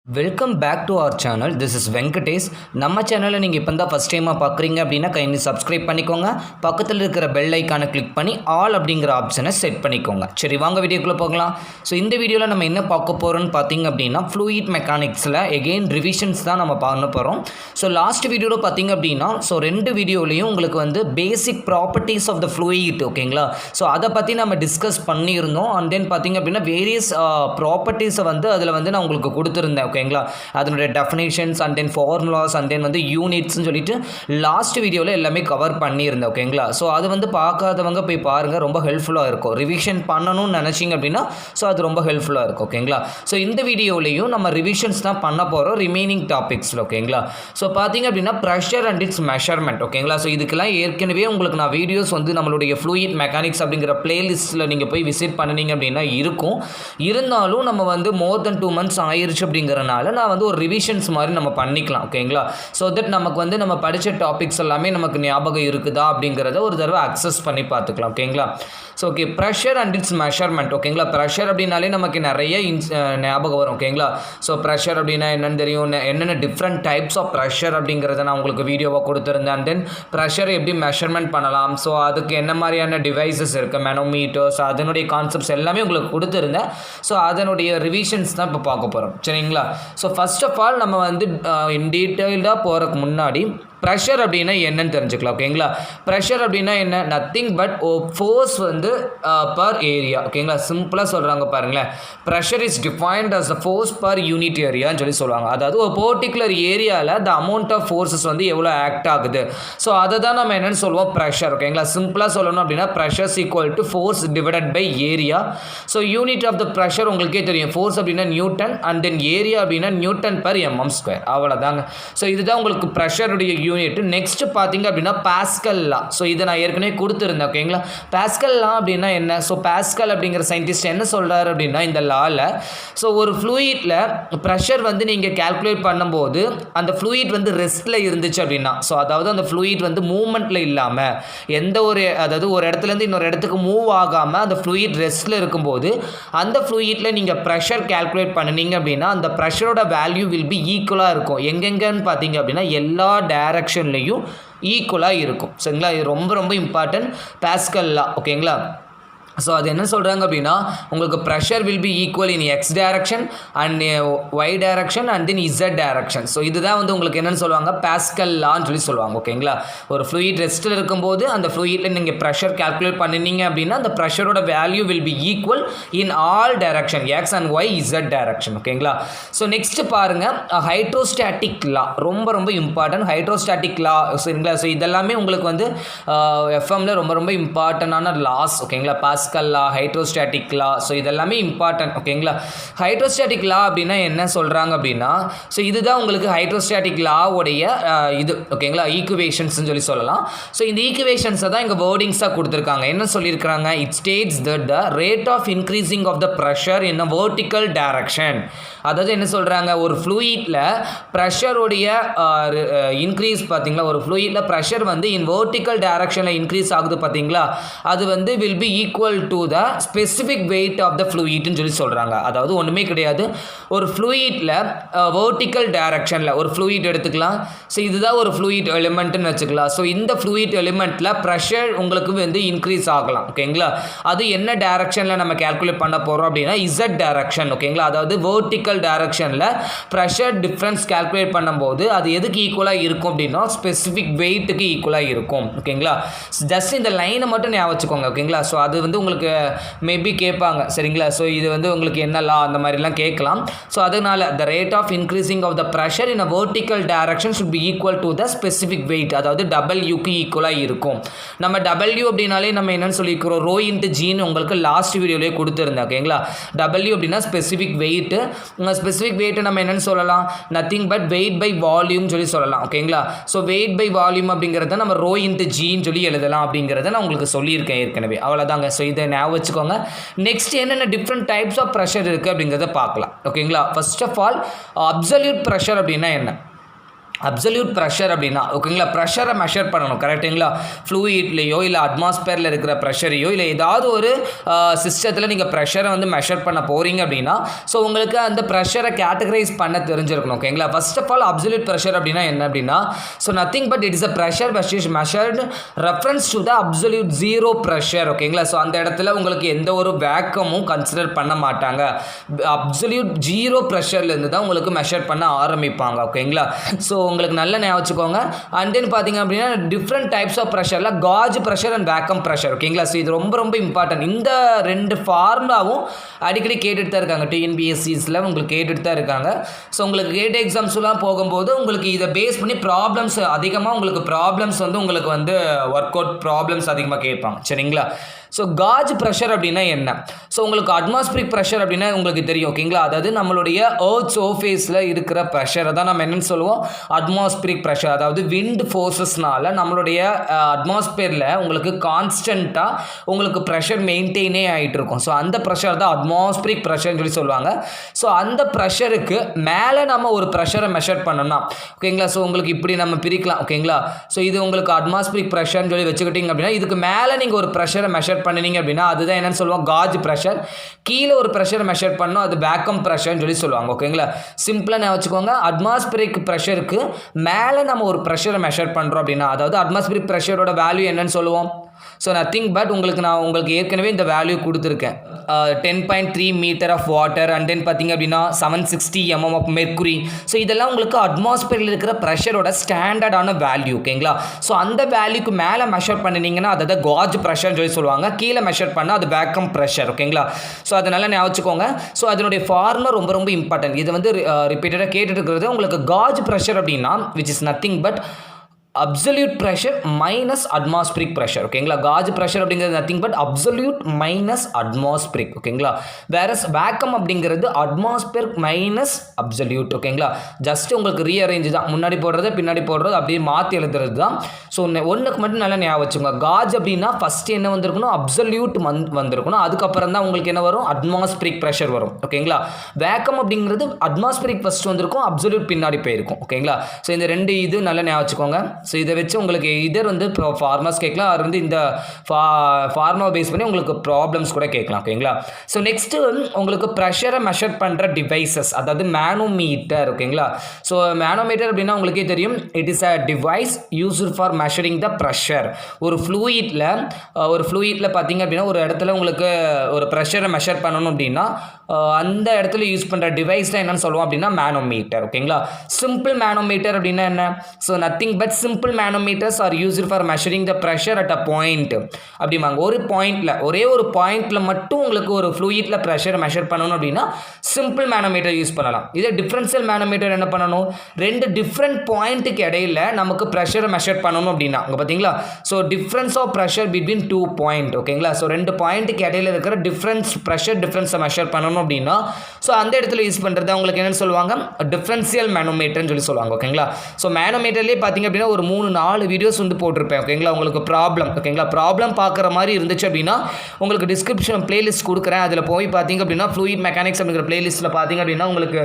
Welcome back to our channel. This is Venkatesh. நம்ம சேனலில் நீங்கள் இப்போ தான் ஃபஸ்ட் டைமாக பார்க்குறீங்க அப்படின்னா கைண்ட்லி சப்ஸ்கிரைப் பண்ணிக்கோங்க. பக்கத்தில் இருக்கிற பெல் ஐக்கானை கிளிக் பண்ணி ஆல் அப்படிங்கிற ஆப்ஷனை செட் பண்ணிக்கோங்க. சரி, வாங்க வீடியோக்குள்ளே போகலாம். ஸோ இந்த வீடியோவில் நம்ம என்ன பார்க்க போகிறோம்னு பார்த்தீங்க அப்படின்னா ஃப்ளூயிட் மெக்கானிக்ஸில் எகெயின் ரிவிஷன்ஸ் தான் நம்ம பண்ண போகிறோம். ஸோ லாஸ்ட் வீடியோவில் பார்த்தீங்க அப்படின்னா ரெண்டு வீடியோலையும் உங்களுக்கு வந்து basic properties of the fluid, ஓகேங்களா. ஸோ அதை பற்றி நம்ம டிஸ்கஸ் பண்ணியிருந்தோம். அண்ட் தென் பார்த்தீங்க அப்படின்னா வேரியஸ் ப்ராப்பர்ட்டிஸை வந்து அதில் வந்து நான் உங்களுக்கு கொடுத்துருந்தேன், ஓகேங்களா. அதனுடைய definitions and then formulas and then வந்து யூனிட்ஸ்னு சொல்லிட்டு லாஸ்ட் வீடியோவில் எல்லாமே கவர் பண்ணியிருந்தேன், ஓகேங்களா. ஸோ அது வந்து பார்க்காதவங்க போய் பாருங்கள், ரொம்ப ஹெல்ப்ஃபுல்லாக இருக்கும். ரிவிஷன் பண்ணணும்னு நினச்சிங்க அப்படின்னா அது ரொம்ப ஹெல்ப்ஃபுல்லாக இருக்கும், ஓகேங்களா. ஸோ இந்த வீடியோலையும் நம்ம ரிவிஷன்ஸ் தான் பண்ண போகிறோம் ரிமைனிங் டாபிக்ஸில், ஓகேங்களா. ஸோ பார்த்தீங்க அப்படின்னா ப்ரெஷர் அண்ட் இட்ஸ் மெஷர்மெண்ட், ஓகேங்களா. ஸோ இதுக்கெல்லாம் ஏற்கனவே உங்களுக்கு நான் வீடியோஸ் வந்து நம்மளுடைய ஃப்ளூயிட் மெக்கானிக்ஸ் அப்படிங்கிற பிளேலிஸ்ட்டில் நீங்கள் போய் விசிட் பண்ணினீங்க அப்படின்னா இருக்கும். இருந்தாலும் நம்ம வந்து மோர் தென் 2 months ஆயிடுச்சு அப்படிங்கிறனால நான் வந்து ஒரு ரிவிஷன்ஸ் மாதிரி நம்ம பண்ணிக்கலாம், ஓகேங்களா. ஸோ தட் நமக்கு வந்து நம்ம படித்த டாபிக்ஸ் எல்லாமே நமக்கு ஞாபகம் இருக்குதா அப்படிங்கிறத ஒரு தடவை அக்சஸ் பண்ணி பார்த்துக்கலாம், ஓகேங்களா. So okay, pressure and it's measurement, ஓகேங்களா. ப்ரெஷர் அப்படின்னாலே நமக்கு நிறைய ஞாபகம் வரும், ஓகேங்களா. ஸோ ப்ரெஷர் அப்படின்னா என்னென்னு தெரியும், என்னென்ன டிஃப்ரெண்ட் டைப்ஸ் ஆஃப் ப்ரெஷர் அப்படிங்கிறத நான் உங்களுக்கு வீடியோவாக கொடுத்துருந்தேன். அண்ட் தென் ப்ரெஷர் எப்படி மெஷர்மெண்ட் பண்ணலாம், ஸோ அதுக்கு என்ன மாதிரியான டிவைசஸ் இருக்குது, மெனோமீட்டர்ஸ், அதனுடைய கான்செப்ட்ஸ் எல்லாமே உங்களுக்கு கொடுத்துருந்தேன். ஸோ அதனுடைய ரிவிஷன்ஸ் தான் இப்போ பார்க்க போகிறோம், சரிங்களா. ஸோ ஃபர்ஸ்ட் ஆஃப் ஆல் நம்ம வந்து இன் டீட்டெயில்டாக போகிறதுக்கு முன்னாடி ப்ரெஷர் அப்படின்னா என்னன்னு தெரிஞ்சுக்கலாம், ஓகேங்களா. ப்ரெஷர் அப்படின்னா என்ன, நத்திங் பட் ஃபோர்ஸ் வந்து பர் ஏரியா, ஓகேங்களா. சிம்பிளாக சொல்கிறாங்க பாருங்களேன். Pressure is defined as the force per unit ஏரியான்னு சொல்லி சொல்லுவாங்க. அதாவது ஒரு பர்டிகுலர் ஏரியாவில் த அமௌண்ட் ஆஃப் ஃபோர்ஸஸ் வந்து எவ்வளோ ஆக்ட் ஆகுது, ஸோ அதை தான் நம்ம என்னென்னு சொல்லுவோம், ப்ரெஷர், ஓகேங்களா. சிம்பிளாக சொல்லணும் அப்படின்னா pressure's equal to force divided by area. So unit of the pressure உங்களுக்கே தெரியும், ஃபோர்ஸ் அப்படின்னா நியூட்டன் அண்ட் தென் ஏரியா அப்படின்னா நியூட்டன் பர் mm², அவ்வளோதாங்க. ஸோ இதுதான் உங்களுக்கு ப்ரெஷருடைய யூனிட். நெக்ஸ்ட் பார்த்தீங்க அப்படின்னா பாஸ்கல் லா. ஸோ இதை நான் ஏற்கனவே கொடுத்துருந்தேன், ஓகேங்களா. பாஸ்கல் லா அப்படின்னா என்ன, ஸோ பாஸ்கல் அப்படிங்கிற சயின்டிஸ்ட் என்ன சொல்கிறாரு அப்படின்னா இந்த லாவில், ஸோ ஒரு ஃப்ளூயிட்டில் ப்ரெஷர் வந்து நீங்கள் கேல்குலேட் பண்ணும்போது அந்த ஃப்ளூயிட் வந்து ரெஸ்ட்டில் இருந்துச்சு அப்படின்னா, ஸோ அதாவது அந்த ஃப்ளூயிட் வந்து மூவ்மெண்ட்டில் இல்லாமல் எந்த ஒரு, அதாவது ஒரு இடத்துலேருந்து இன்னொரு இடத்துக்கு மூவ் ஆகாமல் அந்த ஃப்ளூயிட் ரெஸ்ட்டில் இருக்கும்போது அந்த ஃப்ளூயிட்டில் நீங்கள் ப்ரெஷர் கேல்குலேட் பண்ணினீங்க அப்படின்னா அந்த ப்ரெஷரோட வேல்யூ வில் பி ஈக்குவலாக இருக்கும். எங்கெங்கன்னு பார்த்தீங்க அப்படின்னா எல்லா டைரக்ஷன்லையும் ஈக்குவலாக இருக்கும், சரிங்களா. இது ரொம்ப ரொம்ப இம்பார்ட்டன்ட், பாஸ்கல் லா, ஓகேங்களா. ஸோ அது என்ன சொல்கிறாங்க அப்படின்னா உங்களுக்கு pressure will be equal in X direction and Y direction and then Z direction. So இதுதான் வந்து உங்களுக்கு என்னென்னு சொல்லுவாங்க, பாஸ்கல் லான்னு சொல்லி சொல்லுவாங்க, ஓகேங்களா. ஒரு ஃப்ளூயிட் ரெஸ்ட்டில் இருக்கும்போது அந்த ஃப்ளூயிட்டில் நீங்கள் ப்ரெஷர் கால்குலேட் பண்ணினீங்க அப்படின்னா அந்த ப்ரெஷரோட value will be equal in all direction, x and y z direction, ஓகேங்களா. ஸோ நெக்ஸ்ட் பாருங்கள், ஹைட்ரோஸ்டாட்டிக் லா, ரொம்ப ரொம்ப இம்பார்ட்டன்ட் ஹைட்ரோஸ்டாட்டிக் லா, சரிங்களா. ஸோ இதெல்லாமே உங்களுக்கு வந்து எஃப்எம்ல ரொம்ப ரொம்ப இம்பார்ட்டண்டான லாஸ், ஓகேங்களா. பாஸ்கல் லா, ஹைட்ரோஸ்டாட்டிக் லா, ஸோ இதெல்லாமே இம்பார்ட்டன்ட், ஓகேங்களா. ஹைட்ரோஸ்டாட்டிக் லா அப்படின்னா என்ன சொல்கிறாங்க அப்படின்னா, ஸோ இதுதான் உங்களுக்கு ஹைட்ரோஸ்டாட்டிக் லாவுடைய இது, ஓகேங்களா, ஈக்குவேஷன்ஸ்னு சொல்லி சொல்லலாம். ஸோ இந்த ஈக்குவேஷன்ஸை தான் இங்கே வேர்டிங்ஸாக கொடுத்துருக்காங்க. என்ன சொல்லியிருக்கிறாங்க, it states that the rate of increasing of the pressure in a vertical direction. அதாவது என்ன சொல்கிறாங்க, ஒரு ஃப்ளூயிட்டில் ப்ரெஷருடைய இன்க்ரீஸ் பார்த்தீங்களா, ஒரு ஃப்ளூயிட்டில் ப்ரெஷர் வந்து இன் வெர்டிக்கல் டைரக்ஷனில் இன்க்ரீஸ் ஆகுது பார்த்தீங்களா, அது வந்து will be equal to the specific weight of the ஃப்ளூயிட்னு சொல்லி சொல்கிறாங்க. அதாவது ஒன்றுமே கிடையாது, ஒரு ஃப்ளூயிட்டில் வெர்டிக்கல் டைரக்ஷனில் ஒரு ஃப்ளூயிட் எடுத்துக்கலாம். ஸோ இதுதான் ஒரு ஃப்ளூயிட் எலிமெண்ட்டுன்னு வச்சுக்கலாம். ஸோ இந்த ஃப்ளூயிட் எலிமெண்ட்டில் ப்ரெஷர் உங்களுக்கு வந்து இன்க்ரீஸ் ஆகலாம், ஓகேங்களா. அது என்ன டைரக்ஷனில் நம்ம கேல்குலேட் பண்ண போகிறோம் அப்படின்னா இசட் டைரக்ஷன், ஓகேங்களா. அதாவது வெர்டிக்கல் டைரக்ஷனில் ப்ரெஷர் டிஃப்ரென்ஸ் கேல்குலேட் பண்ணும்போது அது எதுக்கு ஈக்குவலாக இருக்கும் அப்படின்னா ஸ்பெசிஃபிக் வெயிட்டுக்கு ஈக்குவலாக இருக்கும், ஓகேங்களா. ஜஸ்ட் இந்த லைனை மட்டும் ஞாபகம் வச்சுக்கோங்க, ஓகேங்களா. ஸோ அது வந்து உங்களுக்கு மேபி கேட்பாங்க, சரிங்களா. ஸோ இது வந்து உங்களுக்கு என்ன லா அந்த மாதிரிலாம் கேட்கலாம். ஸோ அதனால் the rate of increasing of the pressure in a vertical direction should be equal to the specific weight, அதாவது டபிள்யூக்கு ஈக்குவலாக இருக்கும். நம்ம டபிள்யூ அப்படின்னாலே நம்ம என்னென்னு சொல்லிக்கிறோம், ரோ இன்ட்டு ஜின்னு உங்களுக்கு லாஸ்ட் வீடியோலேயே கொடுத்துருந்தேன், ஓகேங்களா. டபிள்யூ அப்படின்னா ஸ்பெசிஃபிக் வெயிட்டு, ஸ்பெசிஃபிக் வெயிட்டு நம்ம என்னென்னு சொல்லலாம், nothing but weight by volume சொல்லி சொல்லலாம், ஓகேங்களா. ஸோ வெயிட் பை வால்யூம் அப்படிங்கிறத நம்ம ரோ இன்ட்டு ஜின்னு சொல்லி எழுதலாம் அப்படிங்கிறத நான் உங்களுக்கு சொல்லியிருக்கேன் ஏற்கனவே, அவ்வளோதாங்க. ஸோ இதை ஞாபகம் வச்சுக்கோங்க. நெக்ஸ்ட் என்னென்ன டிஃப்ரெண்ட் டைப்ஸ் ஆஃப் ப்ரெஷர் இருக்குது அப்படிங்கிறத பார்க்கலாம், ஓகேங்களா. First of all absolute pressure அப்படின்னா என்ன, அப்சல்யூட் ப்ரெஷர் அப்படின்னா ஓகேங்களா, ப்ரெஷரை மெஷர் பண்ணணும் கரெக்டுங்களா. ஃப்ளூயிட்லேயோ இல்லை அட்மாஸ்பியரில் இருக்கிற ப்ரெஷரையோ இல்லை ஏதாவது ஒரு சிஸ்டத்தில் நீங்கள் ப்ரெஷரை வந்து மெஷர் பண்ண போகிறீங்க அப்படின்னா ஸோ உங்களுக்கு அந்த ப்ரெஷரை கேட்டகரைஸ் பண்ண தெரிஞ்சிருக்கணும் ஓகேங்களா. First of all absolute pressure அப்படின்னா என்ன அப்படின்னா so nothing but it is a pressure which is measured reference to the absolute zero pressure ஓகேங்களா. ஸோ அந்த இடத்துல உங்களுக்கு எந்த ஒரு வேக்கமும் கன்சிடர் பண்ண மாட்டாங்க. அப்சல்யூட் ஜீரோ ப்ரெஷர்லேருந்து தான் உங்களுக்கு மெஷர் பண்ண ஆரம்பிப்பாங்க ஓகேங்களா. ஸோ உங்களுக்கு நல்ல ஞாபகம் வச்சுக்கோங்க. அண்ட் தென் பார்த்தீங்க அப்படின்னா டிஃப்ரெண்ட் டைப்ஸ் ஆஃப் ப்ரெஷரில் gauge pressure and vacuum pressure ஓகேங்களா. ஸோ இது ரொம்ப ரொம்ப இம்பார்ட்டன்ட். இந்த ரெண்டு ஃபார்முலாவும் அடிக்கடி கேட்டுட்டு தான் இருக்காங்க டிஎன்பிஎஸ்சிஸில் உங்களுக்கு கேட்டுட்டு தான் இருக்காங்க. ஸோ உங்களுக்கு கேட் எக்ஸாம்ஸ்லாம் போகும்போது உங்களுக்கு இதை பேஸ் பண்ணி ப்ராப்ளம்ஸ் அதிகமாக உங்களுக்கு ப்ராப்ளம்ஸ் வந்து உங்களுக்கு வந்து ஒர்க் அவுட் ப்ராப்ளம்ஸ் அதிகமாக கேட்பாங்க சரிங்களா. ஸோ காஜ் ப்ரெஷர் அப்படின்னா என்ன, ஸோ உங்களுக்கு அட்மாஸ்பிரிக் ப்ரெஷர் அப்படின்னா உங்களுக்கு தெரியும் ஓகேங்களா. அதாவது நம்மளுடைய எர்த் சர்ஃபேஸில் இருக்கிற ப்ரெஷரை தான் நம்ம என்னென்னு சொல்லுவோம் அட்மாஸ்பிரிக் ப்ரெஷர். அதாவது விண்ட் ஃபோர்ஸஸ்னால நம்மளுடைய அட்மாஸ்பியரில் உங்களுக்கு கான்ஸ்டண்ட்டாக உங்களுக்கு ப்ரெஷர் மெயின்டைனே ஆகிட்டு இருக்கும். ஸோ அந்த ப்ரெஷர் தான் அட்மாஸ்பிரிக் ப்ரெஷர்னு சொல்லி சொல்லுவாங்க. ஸோ அந்த ப்ரெஷருக்கு மேலே நம்ம ஒரு ப்ரெஷரை மெஷர் பண்ணோம்னா ஓகேங்களா. ஸோ உங்களுக்கு இப்படி நம்ம பிரிக்கலாம் ஓகேங்களா. ஸோ இது உங்களுக்கு அட்மாஸ்பிரிக் ப்ரெஷர்னு சொல்லி வச்சுக்கிட்டிங்க அப்படின்னா இதுக்கு மேலே நீங்கள் ஒரு ப்ரெஷரை மெஷர் பண்ணினீங்க அப்படின்னா அதுதான் என்னன்னு சொல்லுவோம் காஜ் ப்ரெஷர். கீழே ஒரு ப்ரெஷர் மெஷர் பண்ணோம் அது வேக்கம் ப்ரெஷர்னு சொல்லி சொல்லுவாங்க ஓகேங்களா. சிம்பிளாக நான் வச்சுக்கோங்க, அட்மாஸ்பிரிக் ப்ரெஷருக்கு மேலே நம்ம ஒரு ப்ரெஷரை மெஷர் பண்ணுறோம் அப்படின்னா அதாவது அட்மாஸ்பிரிக் ப்ரெஷரோட வேல்யூ என்னன்னு சொல்லுவோம். ஸோ நத்திங் பட் நான் உங்களுக்கு ஏற்கனவே இந்த வேல்யூ கொடுத்துருக்கேன் 10.3 metre of water and then பார்த்தீங்க அப்படின்னா 760 mm ஆஃப் மெர்க்குரி. ஸோ இதெல்லாம் உங்களுக்கு அட்மாஸ்பியரில் இருக்கிற ப்ரெஷரோட ஸ்டாண்டர்டான வேல்யூ ஓகேங்களா. ஸோ அந்த வேல்யூக்கு மேலே மெஷர் பண்ணினீங்கன்னா அதாவது காஜ் ப்ரெஷர்னு சொல்லி சொல்லுவாங்க. கீழே மெஷர் பண்ணால் அது வேக்கம் ப்ரெஷர் ஓகேங்களா. ஸோ அதனால ஞாபகம் வச்சுக்கோங்க. ஸோ அதனுடைய ஃபார்முலா ரொம்ப ரொம்ப இம்பார்ட்டன்ட். இது வந்து ரிப்பீட்டடாக கேட்டுட்டு இருக்கிறது உங்களுக்கு காஜ் ப்ரெஷர் அப்படின்னா which is nothing but absolute pressure minus atmospheric pressure ஓகேங்களா. காஜ் ப்ரெஷர் அப்படிங்கிறது nothing but absolute minus atmospheric ஓகேங்களா. வேறஸ் வேக்கம் அப்படிங்கிறது அட்மாஸ்பியர் மைனஸ் அப்சல்யூட் ஓகேங்களா. ஜஸ்ட் உங்களுக்கு ரீஅரேஞ்ச் தான், முன்னாடி போடுறது பின்னாடி போடுறது அப்படியே மாற்றி எழுதுறது தான். ஸோ ஒன்றுக்கு மட்டும் நல்லா ஞாபகம் வச்சுக்கோங்க. காஜ் அப்படின்னா ஃபஸ்ட்டு என்ன வந்திருக்கணும் அப்சல்யூட் வந்திருக்கணும். அதுக்கப்புறம் தான் உங்களுக்கு என்ன வரும் அட்மாஸ்பிரிக் ப்ரெஷர் வரும் ஓகேங்களா. வேக்கம் அப்படிங்கிறது அட்மாஸ்பிரிக் ஃபஸ்ட் வந்திருக்கும் அப்சல்யூட் பின்னாடி போயிருக்கும் ஓகேங்களா. ஸோ இந்த ரெண்டு இது நல்லா ஞாபகம் வச்சுக்கோங்க. ஸோ இதை வச்சு உங்களுக்கு இதர் வந்து ஃபார்மர்ஸ் கேட்கலாம், அது வந்து இந்த ஃபார்முலா பேஸ் பண்ணி உங்களுக்கு ப்ராப்ளம்ஸ் கூட கேட்கலாம் ஓகேங்களா. ஸோ நெக்ஸ்ட்டு உங்களுக்கு ப்ரெஷரை மெஷர் பண்ணுற டிவைசஸ் அதாவது மேனோமீட்டர் ஓகேங்களா. ஸோ மேனோமீட்டர் அப்படின்னா உங்களுக்கே தெரியும் it is a device used for measuring the pressure. ஒரு ஃப்ளூயிட்டில் பார்த்தீங்க அப்படின்னா ஒரு இடத்துல உங்களுக்கு ஒரு ப்ரெஷரை மெஷர் பண்ணணும் அப்படின்னா அந்த இடத்துல யூஸ் பண்ணுற டிவைஸ் தான் என்னன்னு சொல்லுவோம் அப்படின்னா மேனோமீட்டர் ஓகேங்களா. சிம்பிள் மேனோமீட்டர் அப்படின்னா என்ன, so nothing but simple manometers are used for measuring the pressure at a point அப்படிம்பாங்க. ஒரு பாயிண்டில் ஒரே ஒரு பாயிண்டில் மட்டும் உங்களுக்கு ஒரு ஃப்ளூயிட்டில் ப்ரெஷரை மெஷர் பண்ணணும் அப்படின்னா சிம்பிள் மேனோமீட்டர் யூஸ் பண்ணலாம். இதே டிஃப்ரென்ஷியல் மேனோமீட்டர் என்ன பண்ணணும், ரெண்டு டிஃப்ரெண்ட் பாயிண்ட்டுக்கு இடையில நமக்கு ப்ரெஷரை மெஷர் பண்ணணும் அப்படின்னா அங்கே பார்த்தீங்களா. So difference of pressure between 2 point ஓகேங்களா. ஸோ ரெண்டு பாயிண்ட்டுக்கு இடையில இருக்கிற ப்ரெஷர் டிஃப்ரென்ஸை மெஷர் பண்ணணும் அப்படின்னா ஸோ அந்த இடத்துல யூஸ் பண்ணுறது உங்களுக்கு என்னன்னு சொல்லுவாங்க டிஃப்ரென்ஷியல் மேனோமீட்டர்னு சொல்லி சொல்லுவாங்க ஓகேங்களா. ஸோ மேனோமீட்டர்லேயே பார்த்தீங்க அப்படின்னா ஒரு 3-4 வீடியோஸ் வந்து போட்டிருப்பேன் ஓகேங்களா. உங்களுக்கு ப்ராப்ளம் ஓகேங்களா, ப்ராப்ளம் பார்க்குற மாதிரி இருந்துச்சு அப்படின்னா உங்களுக்கு டிஸ்கிரிப்ஷன் பிளேலிஸ்ட் கொடுக்குறேன். அதில் போய் பார்த்தீங்க அப்படின்னா ஃப்ளூயிட் மெக்கானிக்ஸ் அப்படிங்கிற பிளேலிஸ்ட்டில் பார்த்தீங்க அப்படின்னா உங்களுக்கு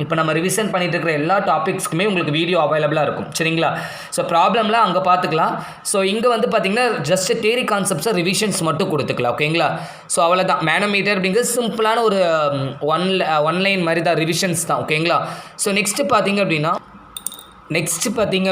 இப்போ நம்ம ரிவிஷன் பண்ணிட்டு இருக்கிற எல்லா டாபிக்ஸ்க்குமே உங்களுக்கு வீடியோ அவைலபிளாக இருக்கும் சரிங்களா. ஸோ ப்ராப்ளம்லாம் அங்கே பார்த்துக்கலாம். ஸோ இங்கே வந்து பார்த்தீங்கன்னா ஜஸ்ட் தியரி கான்செப்ட்ஸை ரிவிஷன்ஸ் மட்டும் கொடுத்துக்கலாம் ஓகேங்களா. ஸோ அவ்வளோதான். மேனோமீட்டர் அப்படிங்கிறது சிம்பிளான ஒரு ஒன் லைன் மாதிரி தான், ரிவிஷன்ஸ் தான் ஓகேங்களா. ஸோ நெக்ஸ்ட்டு பார்த்தீங்க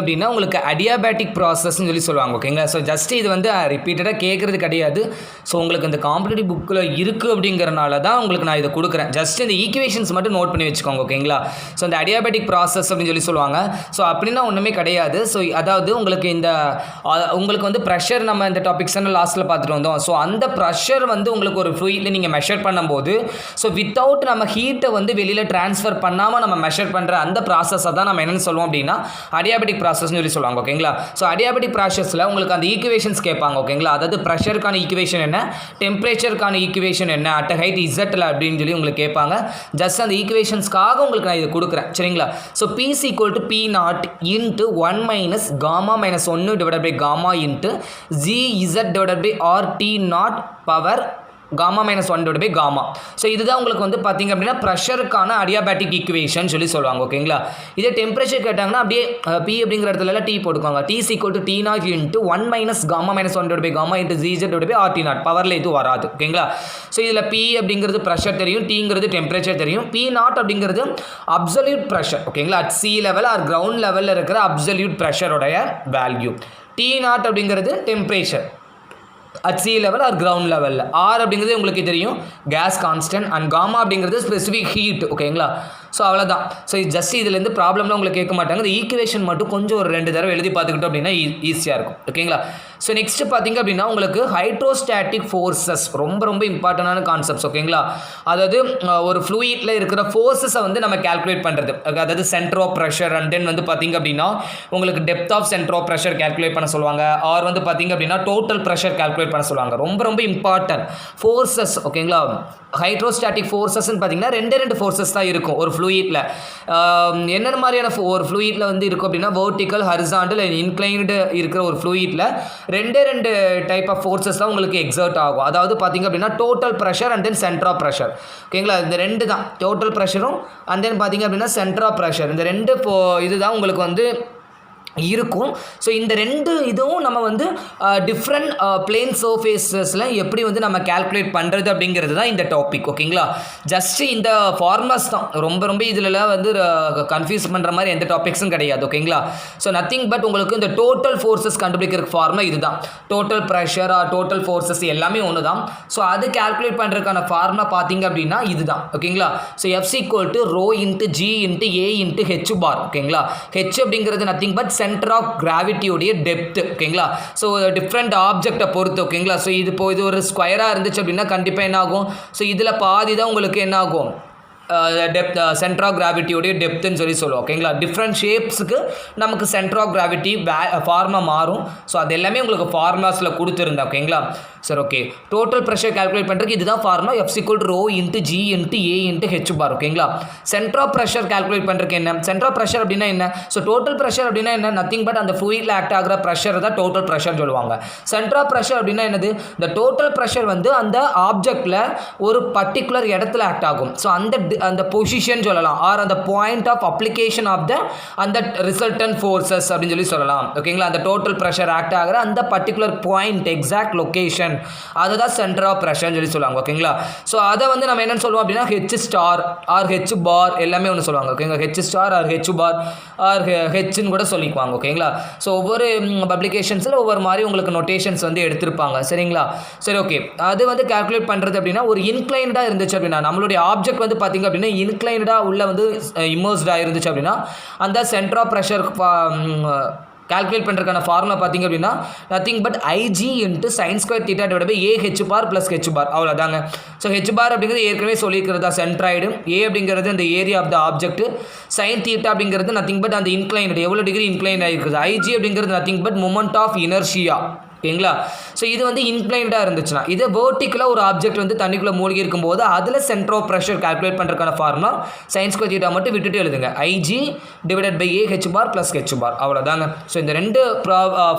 அப்படின்னா உங்களுக்கு அடியாபேட்டிக் ப்ராசஸ்ன்னு சொல்லி சொல்லுவாங்க ஓகேங்களா. ஸோ ஜஸ்ட் இது வந்து ரிப்பீட்டடாக கேட்குறது கிடையாது. ஸோ உங்களுக்கு இந்த காம்படிட்டிவ் புக்கில் இருக்குது அப்படிங்கிறனால தான் உங்களுக்கு நான் இதை கொடுக்குறேன். ஜஸ்ட் இந்த ஈக்குவேஷன்ஸ் மட்டும் நோட் பண்ணி வச்சுக்கோங்க ஓகேங்களா. ஸோ இந்த அடியாபேட்டிக் ப்ராசஸ் அப்படின்னு சொல்லி சொல்லுவாங்க. ஸோ அப்படின்னா ஒன்றுமே கிடையாது. ஸோ அதாவது உங்களுக்கு வந்து ப்ரெஷர் நம்ம இந்த டாபிக்ஸ் லாஸ்ட்டில் பார்த்துட்டு வந்தோம். ஸோ அந்த ப்ரெஷர் வந்து உங்களுக்கு ஒரு ஃப்ளூயிட்டில் நீங்கள் மெஷர் பண்ணும்போது ஸோ வித்தவுட் நம்ம ஹீட்டை வந்து வெளியில் ட்ரான்ஸ்ஃபர் பண்ணாமல் நம்ம மெஷர் பண்ணுற அந்த ப்ராசஸை தான் நம்ம என்னென்னு சொல்லுவோம் அப்படின்னா அடியாபெட்டிக் ப்ராசஸ்னு சொல்லி சொல்லுவாங்க ஓகேங்களா. ஸோ அடியாபெட்டிக் ப்ராசஸில் உங்களுக்கு அந்த ஈக்குவேஷன்ஸ் கேட்பாங்க ஓகேங்களா. அதாவது ப்ரெஷருக்கான ஈக்குவேஷன் என்ன, டெம்பரேச்சருக்கான ஈக்குவேஷன் என்ன, அட் ஹைட் இசட்டில் அப்படின்னு சொல்லி உங்களுக்கு கேட்பாங்க. ஜஸ்ட் அந்த ஈக்குவேஷன்ஸ்க்காக உங்களுக்கு நான் இது கொடுக்குறேன் சரிங்களா. So P P0 into 1 minus gamma minus 1 divide by gamma into ZZ divide by RT0 power gamma minus 1 divide by gamma. So இதுதான் உங்களுக்கு வந்து பார்த்தீங்க அப்படின்னா ப்ரெஷருக்கான அடியாபேட்டிக் ஈக்குவேஷன் சொல்லி சொல்லுவாங்க. ஓகேங்களா? இதே டெம்பரேச்சர் கேட்டாங்கன்னா அப்படியே பி அப்படிங்கிற இடத்துல டீ போட்டுக்கோங்க. T equal to T0 into 1 minus gamma minus 1 divide by gamma into ZZ divide by RT0. பவரில் எதுவும் வராது. ஓகேங்களா? ஸோ இதில் பி அப்படிங்கிறது ப்ரெஷர் தெரியும், டீங்கிறது டெம்பரேச்சர் தெரியும். P0 அப்படிங்கிறது அப்சல்யூட் ப்ரெஷர். ஓகேங்களா? At C level or ground லெவலில் இருக்கிற அப்சல்யூட் ப்ரெஷருடைய வேல்யூ. T0 அப்படிங்கிறது temperature at C level or ground லெவலில். ஆர் அப்படிங்கிறது உங்களுக்கு தெரியும் கேஸ் கான்ஸ்டன்ட் அண்ட் காமா அப்படிங்கிறது ஸ்பெசிஃபிக் ஹீட். ஓகேங்களா? ஸோ அவ்வளோதான். ஸோ ஜஸ்ட் இதுலேருந்து ப்ராப்ளம்லாம் உங்களுக்கு கேட்க மாட்டாங்க. இந்த ஈக்குவேஷன் மட்டும் கொஞ்சம் ஒரு 2 தடவை எழுதி பார்த்துக்கிட்டோம் அப்படின்னா ஈஸியாக இருக்கும். ஓகேங்களா? ஸோ நெக்ஸ்ட் பார்த்தீங்க அப்படின்னா உங்களுக்கு ஹைட்ரோஸ்டாட்டிக் ஃபோர்ஸஸ் ரொம்ப ரொம்ப இம்பார்ட்டண்டான கான்செப்ட்ஸ். ஓகேங்களா? அதாவது ஒரு ஃப்ளூயிட்டில் இருக்கிற ஃபோர்ஸஸை வந்து நம்ம கால்குலேட் பண்ணுறது, அதாவது centre of pressure and then வந்து பார்த்தீங்க அப்படின்னா உங்களுக்கு depth of centre of pressure calculate பண்ண சொல்லுவாங்க. ஆர் வந்து பார்த்தீங்க அப்படின்னா டோட்டல் ப்ரெஷர் கால்குலேட் பண்ண சொல்லுவாங்க. ரொம்ப ரொம்ப இம்பார்ட்டன்ட் ஃபோர்ஸஸ். ஓகேங்களா? ஹைட்ரோஸ்டாட்டிக் ஃபோர்ஸஸ்ன்னு பார்த்தீங்கன்னா 2 ஃபோர்ஸஸ் தான் இருக்கும் ஒரு ஃப்ளூயிட்டில். என்னென்ன மாதிரியான ஒரு ஃப்ளூயிட்டில் வந்து இருக்கும் அப்படின்னா வெர்டிக்கல், ஹரிசாண்டல் அண்ட் இன்க்ளைன்டு இருக்கிற ஒரு ஃப்ளூயிட்டில் 2 டைப் ஆஃப் ஃபோர்ஸஸ் தான் உங்களுக்கு எக்ஸர்ட் ஆகும். அதாவது பார்த்தீங்க அப்படின்னா total pressure and then centre of pressure. ஓகேங்களா? இந்த 2 தான் டோட்டல் ப்ரெஷரும் அண்ட் தென் பார்த்தீங்க அப்படின்னா சென்டர் ஆஃப் ப்ரெஷர். இந்த 2 இதுதான் உங்களுக்கு வந்து இருக்கும். ஸோ இந்த 2 இதுவும் நம்ம வந்து டிஃப்ரெண்ட் பிளேன் சர்ஃபேஸஸில் எப்படி வந்து நம்ம கால்குலேட் பண்ணுறது அப்படிங்கிறது தான் இந்த டாபிக். ஓகேங்களா? ஜஸ்ட் இந்த ஃபார்முலாஸ் தான் ரொம்ப ரொம்ப இதிலலாம் வந்து கன்ஃபியூஸ் பண்ணுற மாதிரி எந்த டாபிக்ஸும் கிடையாது. ஓகேங்களா? ஸோ நத்திங் பட் உங்களுக்கு இந்த டோட்டல் ஃபோர்ஸஸ் கண்டுபிடிக்கிறதுக்கு ஃபார்முலா இதுதான். டோட்டல் ப்ரெஷர் டோட்டல் ஃபோர்ஸஸ் எல்லாமே ஒன்று தான். ஸோ அது கால்குலேட் பண்ணுறதுக்கான ஃபார்முலா பார்த்தீங்க அப்படின்னா இதுதான். ஓகேங்களா? So F equal to rho into G into A into H bar. ஓகேங்களா? ஹெச் அப்படிங்கிறது நத்திங் பட் சென்டர் ஆஃப் கிராவிட்டியோடைய டெப்த். ஓகேங்களா? ஸோ டிஃப்ரெண்ட் ஆப்ஜெக்டை பொறுத்து. ஓகேங்களா? ஸோ இது ஒரு ஸ்கொயராக இருந்துச்சு அப்படின்னா கண்டிப்பாக என்ன ஆகும்? ஸோ இதில் பாதி தான் உங்களுக்கு என்ன ஆகும்? டெப்த் சென்டர் ஆஃப் கிராவிட்டியோடைய டெப்த்துன்னு சொல்லி சொல்லுவோம். ஓகேங்களா? டிஃப்ரெண்ட் ஷேப்ஸுக்கு நமக்கு சென்டர் ஆஃப் கிராவிட்டி ஃபார்முலா மாறும். ஸோ அது எல்லாமே உங்களுக்கு ஃபார்முலாஸில் கொடுத்துருந்தேன். ஓகேங்களா? Sir okay. Total pressure calculate பண்ணுறதுக்கு இதுதான் formula. F equal to rho into G into A into H bar. ஓகேங்களா? சென்டர் ஆஃப் ப்ரெஷர் கால்குலேட் பண்ணுறதுக்கு என்ன? சென்டர் ஆஃப் ப்ரெஷர் அப்படின்னா என்ன? ஸோ டோட்டல் ப்ரெஷர் அப்படின்னா என்ன? நத்திங் பட் அந்த ஃப்ளூயிட்டில் ஆக்ட் ஆகிற ப்ரெஷர் தான் டோட்டல் ப்ரெஷர் சொல்லுவாங்க. சென்டர் ஆஃப் ப்ரெஷர் அப்படின்னா என்னது? இந்த டோட்டல் ப்ரெஷர் வந்து அந்த ஆப்ஜெக்டில் ஒரு பர்டிகுலர் இடத்துல ஆக்ட் ஆகும். ஸோ அந்த பொசிஷன் சொல்லலாம் ஆர் அந்த பாயிண்ட் ஆஃப் அப்ளிகேஷன் ஆஃப் அந்த ரிசல்டன்ட் ஃபோர்ஸஸ் அப்படின்னு சொல்லலாம். ஓகேங்களா? அந்த டோட்டல் ப்ரெஷர் ஆக்ட் ஆகிற அந்த பர்டிகுலர் பாயிண்ட் எக்ஸாக்ட் லொக்கேஷன் அதுதான் சென்டர் ஆஃப் ப்ரெஷர்னு சொல்லி சொல்லுவாங்க. ஓகேங்களா? ஸோ அதை வந்து நம்ம என்னென்னு சொல்லுவோம் அப்படின்னா ஹெச் ஸ்டார் ஆர் ஹெச் பார் எல்லாமே ஒன்று சொல்லுவாங்க. ஓகேங்களா? ஹெச் ஸ்டார் ஆர் ஹெச் பார் ஆர் ஹெச்ன்னு கூட சொல்லிக்குவாங்க. ஓகேங்களா? ஸோ ஒவ்வொரு பப்ளிகேஷன்ஸில் ஒவ்வொரு மாதிரி உங்களுக்கு நோட்டேஷன்ஸ் வந்து எடுத்திருப்பாங்க. சரிங்களா? சரி ஓகே. அது வந்து கால்குலேட் பண்ணுறது அப்படின்னா ஒரு இன்க்ளைன்டாக இருந்துச்சு அப்படின்னா நம்மளுடைய ஆப்ஜெக்ட் வந்து பார்த்திங்க அப்படின்னா இன்க்ளைன்டாக உள்ள வந்து இமர்ஸ்டாக இருந்துச்சு அப்படின்னா அந்த சென்டர் ஆஃப் ப்ரெஷர் கால்குலேட் பண்ணுறதுக்கான ஃபார்முலா பார்த்தீங்க அப்படின்னா nothing but IG into sine square theta divide by A H bar plus H bar. அவ்வளோதாங்க. ஸோ ஹெச் பார் அப்படிங்கிறது ஏற்கனவே சொல்லியிருக்கிறதா சென்ட்ராய்டு. ஏ அப்படிங்கிறது அந்த area of the object. Sine theta அப்படிங்கிறது நத்திங் பட் அந்த இன்க்ளைன்டு எவ்வளோ டிகிரி இன்க்ளைன் ஆகிருக்குது. ஐஜி அப்படிங்கிறது nothing but moment of inertia. ஓகேங்களா? ஸோ இது வந்து இன்க்ளைன்டாக இருந்துச்சுன்னா இது வேர்ட்டிக்கலாக ஒரு ஆப்ஜெக்ட் வந்து தண்ணிக்குள்ளே மூழ்கி இருக்கும்போது அதில் சென்டர் ஆஃப் ப்ரெஷர் கால்குலேட் பண்ணுறதுக்கான ஃபார்முலா சைன் ஸ்கொயர் தீட்டா மட்டும் விட்டுட்டு எழுதுங்க. IG divided by A H bar plus H bar. அவ்வளோதாங்க. ஸோ இந்த 2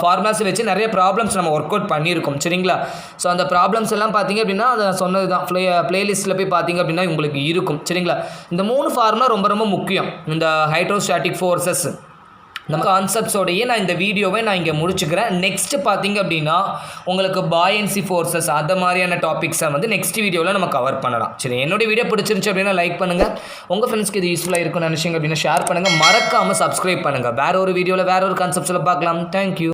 ஃபார்முலாஸை வச்சு நிறைய ப்ராப்ளம்ஸ் நம்ம ஒர்க் அவுட் பண்ணியிருக்கோம். சரிங்களா? ஸோ அந்த ப்ராப்ளம்ஸ் எல்லாம் பார்த்தீங்க அப்படின்னா அதை சொன்னது தான் பிளேலிஸ்ட்டில் போய் பார்த்தீங்க அப்படின்னா உங்களுக்கு இருக்கும். சரிங்களா? இந்த 3 ஃபார்முலா ரொம்ப ரொம்ப முக்கியம். இந்த ஹைட்ரோஸ்டாட்டிக் ஃபோர்ஸஸ் நம்ம கான்செப்ட்ஸோடையே நான் இந்த வீடியோவை நான் இங்கே முடிச்சுக்கிறேன். நெக்ஸ்ட்டு பார்த்தீங்க அப்படின்னா உங்களுக்கு பாயன்சி ஃபோர்ஸஸ் அந்த மாதிரியான டாபிக்ஸை வந்து நெக்ஸ்ட் வீடியோவில் நம்ம கவர் பண்ணலாம். சரி, என்னோடய வீடியோ பிடிச்சிருந்துச்சு அப்படின்னா லைக் பண்ணுங்கள். உங்கள் ஃப்ரெண்ட்ஸ்க்கு இது யூஸ்ஃபுல்லாக இருக்கும்னு நினச்சிங்க அப்படின்னா ஷேர் பண்ணுங்கள். மறக்காமல் சப்ஸ்கிரைப் பண்ணுங்கள். வேறு ஒரு வீடியோவில் வேறு ஒரு கான்செப்ட்ஸில் பார்க்கலாம். தேங்க்யூ.